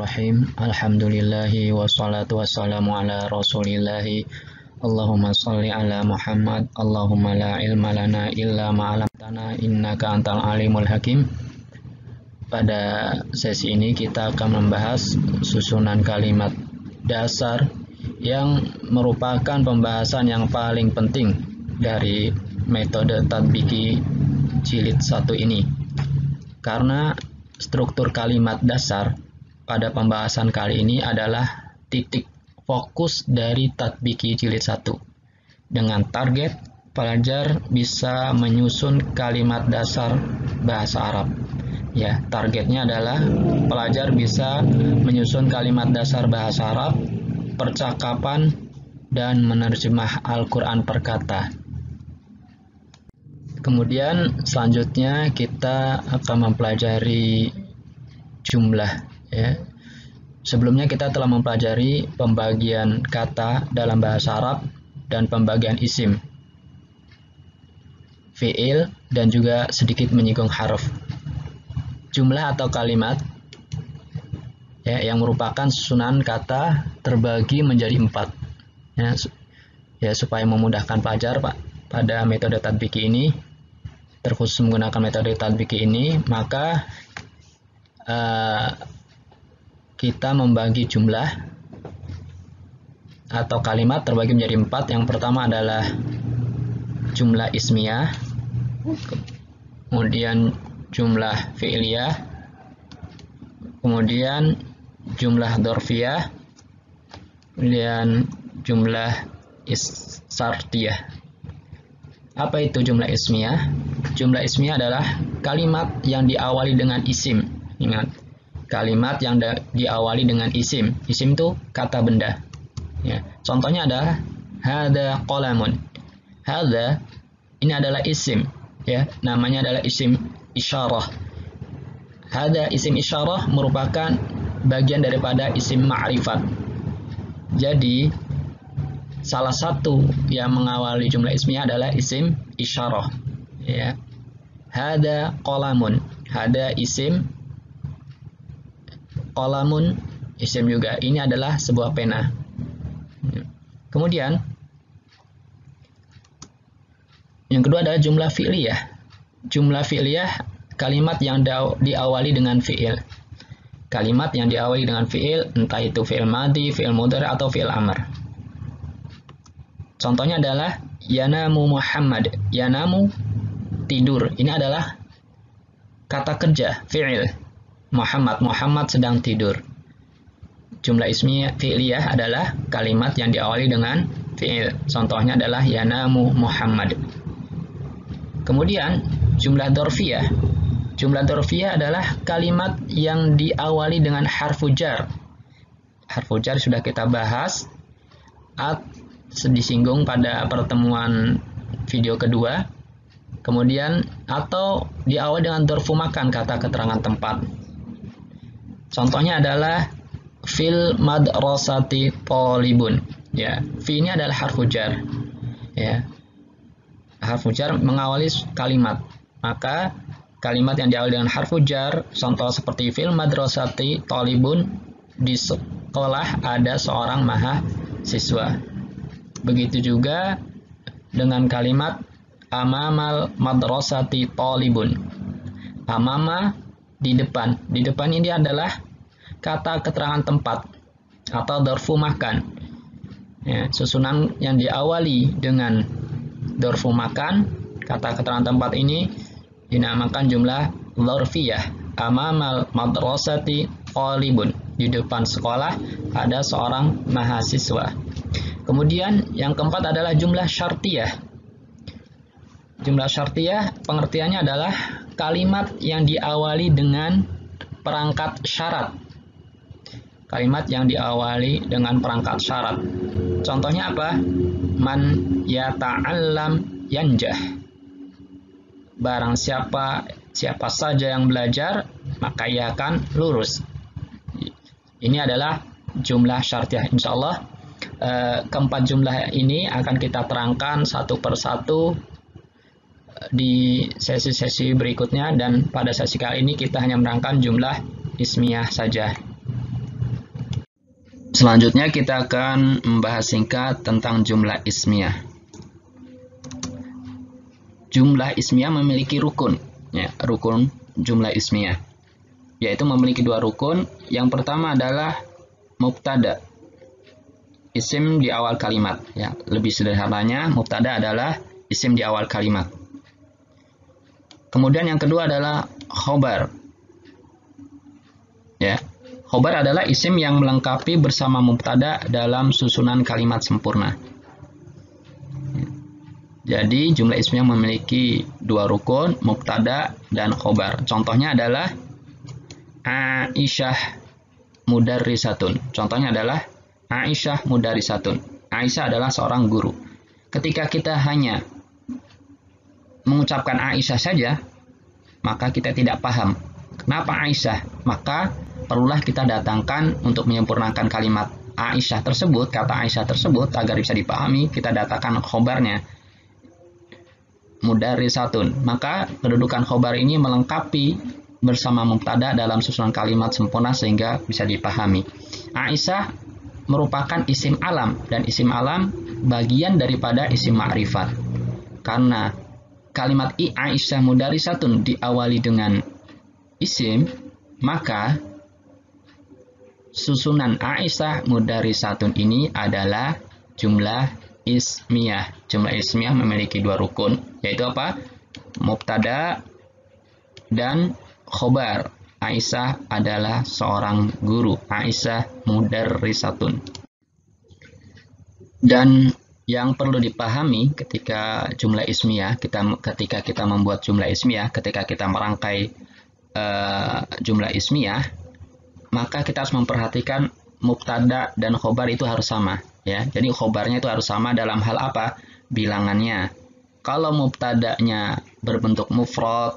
Bismillahirrahmanirrahim. Alhamdulillahi wassalatu wassalamu ala rasulillahi. Allahumma salli ala Muhammad. Allahumma la ilma lana illa ma'alamtana innaka antal alimul hakim. Pada sesi ini kita akan membahas susunan kalimat dasar yang merupakan pembahasan yang paling penting dari metode tatbiki jilid 1 ini. Karena struktur kalimat dasar pada pembahasan kali ini adalah titik fokus dari tatbiki jilid 1. Dengan target pelajar bisa menyusun kalimat dasar bahasa Arab. Ya, targetnya adalah pelajar bisa menyusun kalimat dasar bahasa Arab, percakapan, dan menerjemah Al-Quran per kata. Kemudian selanjutnya kita akan mempelajari jumlah. Ya. Sebelumnya kita telah mempelajari pembagian kata dalam bahasa Arab dan pembagian isim, fi'il, dan juga sedikit menyinggung huruf. Jumlah atau kalimat ya, yang merupakan susunan kata terbagi menjadi 4. Ya, supaya memudahkan pelajar pada metode tatbiki ini, terkhusus menggunakan metode tatbiki ini, maka kita membagi jumlah atau kalimat terbagi menjadi 4. Yang pertama adalah jumlah ismiyah, kemudian jumlah fi'liyah, kemudian jumlah dzarfiyah, kemudian jumlah syartiyah. Apa itu jumlah ismiyah? Jumlah ismiyah adalah kalimat yang diawali dengan isim. Ingat, kalimat yang diawali dengan isim. Isim itu kata benda. Ya. Contohnya adalah hadza qalamun. Hadza ini adalah isim. Ya, namanya adalah isim isyarah. Hadza isim isyarah merupakan bagian daripada isim ma'rifat. Jadi salah satu yang mengawali jumlah ismiyah adalah isim isyarah. Ya. Hadza qalamun. Hadza isim, qalamun isim juga. Ini adalah sebuah pena. Kemudian yang kedua adalah jumlah fi'liyah. Jumlah fi'liyah kalimat yang diawali dengan fi'il. Kalimat yang diawali dengan fi'il, entah itu fi'il madhi, fi'il mudhari, atau fi'il amr. Contohnya adalah yanamu Muhammad. Yanamu tidur. Ini adalah kata kerja, fi'il. Muhammad sedang tidur. Jumlah ismiyah fi'liyah adalah kalimat yang diawali dengan fi'il. Contohnya adalah yanamu Muhammad. Kemudian jumlah dzarfiyah. Jumlah dzarfiyah adalah kalimat yang diawali dengan harfu jar. Harfu jar sudah kita bahas, disinggung pada pertemuan video kedua. Kemudian atau diawali dengan dzarfu makan, kata keterangan tempat. Contohnya adalah fil madrasati talibun. Ya, fi ini adalah harfu jar. Ya. Harfu jar mengawali kalimat. Maka kalimat yang diawali dengan harfu jar, contoh seperti fil madrasati talibun, di sekolah ada seorang mahasiswa. Begitu juga dengan kalimat amamal madrasati talibun. Amama di depan. Di depan ini adalah kata keterangan tempat atau dzarfu makan. Ya, susunan yang diawali dengan dzarfu makan, kata keterangan tempat ini dinamakan jumlah dzarfiyah. Amamal madrasati talibun. Di depan sekolah ada seorang mahasiswa. Kemudian yang keempat adalah jumlah syartiyah. Jumlah syartiyah pengertiannya adalah kalimat yang diawali dengan perangkat syarat. Kalimat yang diawali dengan perangkat syarat. Contohnya apa? Man yata'allam yanjah. Barang siapa saja yang belajar, maka ia akan lurus. Ini adalah jumlah syartiyah. Insya Allah keempat jumlah ini akan kita terangkan satu persatu di sesi-sesi berikutnya, dan pada sesi kali ini kita hanya menerangkan jumlah ismiyah saja. Selanjutnya kita akan membahas singkat tentang jumlah ismiyah. Jumlah ismiyah memiliki rukun, ya, rukun jumlah ismiyah, yaitu memiliki dua rukun. Yang pertama adalah mubtada, isim di awal kalimat. Ya, lebih sederhananya, mubtada adalah isim di awal kalimat. Kemudian yang kedua adalah khobar. Ya, khobar adalah isim yang melengkapi bersama mubtada dalam susunan kalimat sempurna. Jadi jumlah ismiyah memiliki dua rukun, mubtada dan khobar. Contohnya adalah Aisyah mudarrisatun. Contohnya adalah Aisyah mudarrisatun. Aisyah adalah seorang guru. Ketika kita hanya mengucapkan Aisyah saja, maka kita tidak paham kenapa Aisyah. Maka perlulah kita datangkan untuk menyempurnakan kalimat Aisyah tersebut, kata Aisyah tersebut agar bisa dipahami, kita datangkan khobarnya mudarrisatun. Maka kedudukan khobar ini melengkapi bersama mubtada dalam susunan kalimat sempurna sehingga bisa dipahami. Aisyah merupakan isim alam, dan isim alam bagian daripada isim ma'rifat. Karena kalimat Aisyah mudarrisatun diawali dengan isim, maka susunan Aisyah mudarrisatun ini adalah jumlah ismiyah. Jumlah ismiyah memiliki dua rukun, yaitu apa? Mubtada dan khobar. Aisyah adalah seorang guru. Aisyah mudarrisatun. Dan yang perlu dipahami ketika jumlah ismiyah, ketika kita membuat jumlah ismiyah, ketika kita merangkai jumlah ismiyah, maka kita harus memperhatikan mubtada dan khobar itu harus sama, ya. Jadi khobarnya itu harus sama dalam hal apa? Bilangannya. Kalau mubtadanya berbentuk mufrad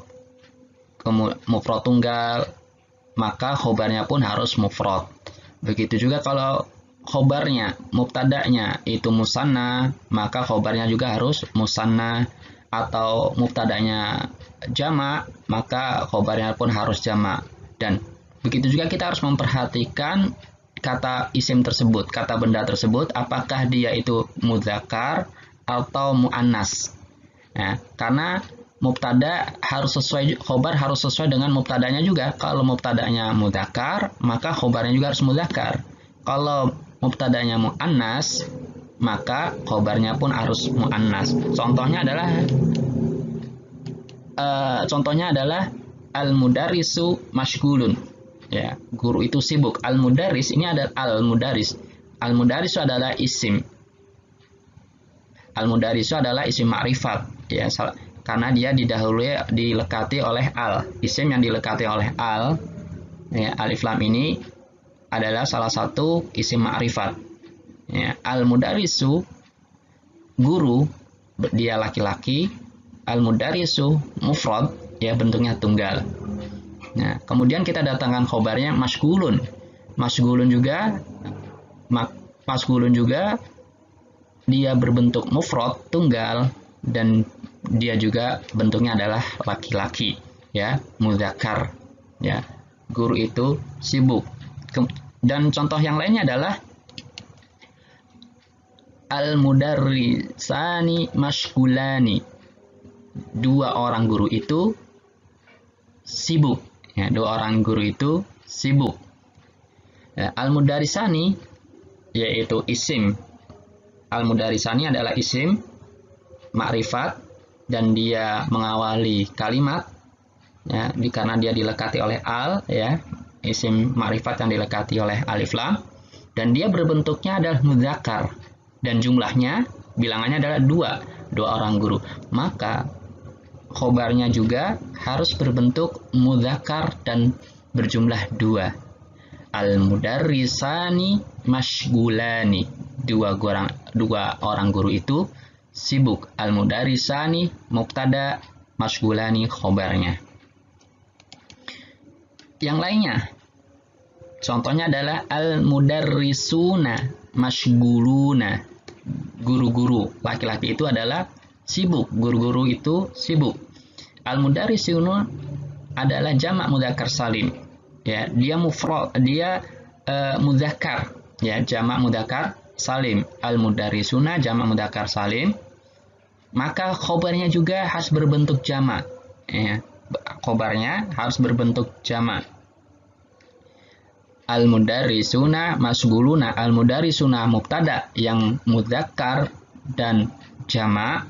tunggal, maka khobarnya pun harus mufrad. Begitu juga kalau khobarnya, mubtadanya itu musanna, maka khobarnya juga harus musanna. Atau mubtadanya jama', maka khobarnya pun harus jama'. Dan begitu juga kita harus memperhatikan kata isim tersebut, kata benda tersebut, apakah dia itu mudzakkar atau muannas. Nah, karena mubtada harus sesuai, khobar harus sesuai dengan mubtadanya juga. Kalau mubtadanya mudzakkar, maka khobarnya juga harus mudzakkar. Kalau mubtadanya muannas, maka khobarnya pun harus muannas. Contohnya adalah al-mudarrisu mashghulun. Ya, guru itu sibuk. Al-mudarris ini ada al-mudarris. Al-mudarris adalah isim. Al-mudarris adalah isim ma'rifat, ya, karena dia dilekati oleh al. Isim yang dilekati oleh al, ya, alif lam ini adalah salah satu isim ma'rifat. Ya, al-mudarrisu guru, dia laki-laki. Al-mudarrisu mufrad, ya, bentuknya tunggal. Nah, kemudian kita datangkan khobarnya mashghulun. Mashghulun juga dia berbentuk mufrad tunggal, dan dia juga bentuknya adalah laki-laki, ya, mudzakkar, ya. Guru itu sibuk. Dan contoh yang lainnya adalah al-mudarrisani mashghulani. Dua orang guru itu sibuk. Ya, dua orang guru itu sibuk. Ya, al-mudarrisani yaitu isim. Al-mudarrisani adalah isim ma'rifat dan dia mengawali kalimat, ya, karena dia dilekati oleh al, ya, isim ma'rifat yang dilekati oleh alif lam, dan dia berbentuknya adalah mudzakkar dan jumlahnya, bilangannya adalah dua orang guru. Maka khobarnya juga harus berbentuk mudzakkar dan berjumlah dua. Al-mudarrisani mashghulani. Dua orang guru itu sibuk. Al-mudarrisani mubtada, mashghulani khobarnya. Yang lainnya, contohnya adalah al-mudarrisuna mashghuluna. Guru-guru laki-laki itu adalah sibuk. Guru-guru itu sibuk. Al-mudarrisuna adalah jamak mudzakkar salim. Ya, dia mufrad, dia mudzakkar. ya, jamak mudzakkar salim. Al-mudarrisuna jamak mudzakkar salim. Maka khobarnya juga harus berbentuk jamak. Ya, khobarnya harus berbentuk jamak. Al-mudarrisuna masguluna. Al-mudarrisuna mubtada yang mudzakkar dan jamak,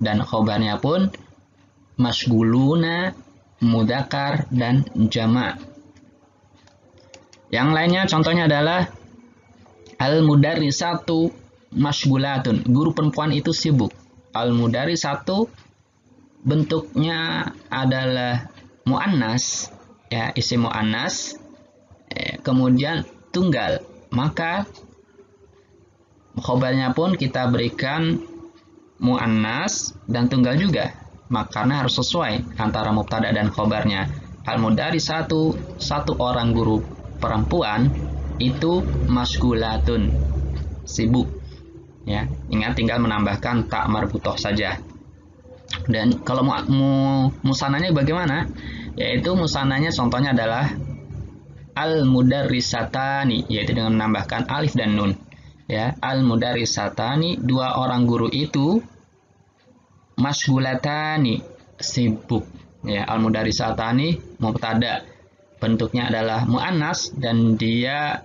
dan khobarnya pun masguluna mudzakkar dan jamak. Yang lainnya contohnya adalah al-mudarrisatu masgulatun. Guru perempuan itu sibuk. Al-mudarrisatu bentuknya adalah muannas, ya, isim muannas, kemudian tunggal. Maka khobarnya pun kita berikan muannas dan tunggal juga. Karena harus sesuai antara mubtada dan khobarnya. Al-mudarrisatu, satu orang guru perempuan itu masgulatun, sibuk. Ya, ingat tinggal menambahkan tak marbutoh saja. Dan kalau musananya bagaimana? Yaitu musananya contohnya adalah al-mudarrisatani, yaitu dengan menambahkan alif dan nun. Ya, al-mudarrisatani, dua orang guru itu masgulatani, sibuk. Ya, al-mudarrisatani mubtada, bentuknya adalah muannas dan dia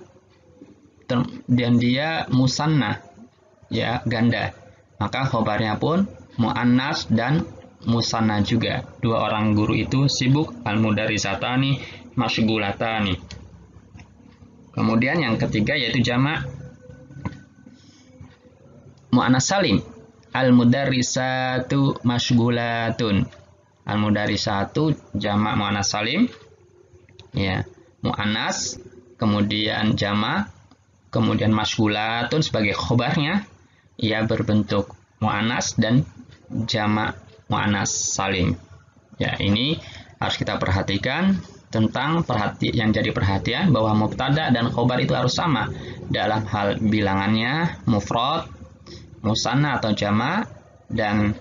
musanna, ya, ganda. Maka khobarnya pun muannas dan musanna juga. Dua orang guru itu sibuk, al-mudarrisatani masgulatani. Kemudian yang ketiga yaitu jamak muannas salim. Al-mudarrisatu masgulatun. Al-mudarrisatu jamak muannas salim, ya, muannas, kemudian jamak, kemudian masgulatun sebagai khobarnya, ia berbentuk muannas dan jamak muannas salim. Ya, ini harus kita perhatikan tentang yang jadi perhatian bahwa mubtada dan khobar itu harus sama dalam hal bilangannya, mufrad, musanna atau jamak, dan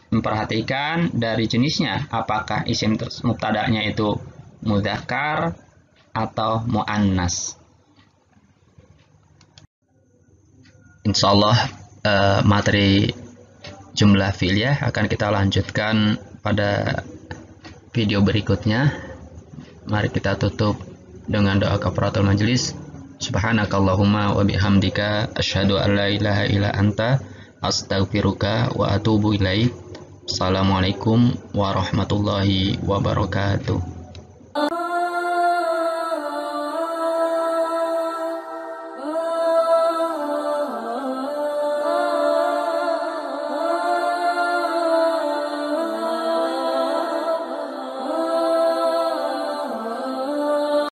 memperhatikan dari jenisnya, apakah isim mubtadanya itu mudzakkar atau muannas. Insyaallah materi jumlah fi'liyah akan kita lanjutkan pada video berikutnya. Mari kita tutup dengan doa kafaratul majelis. Subhanakallahumma wa bihamdika asyhadu an la ilaha illa anta astaghfiruka wa atubu ilaik. Assalamualaikum warahmatullahi wabarakatuh.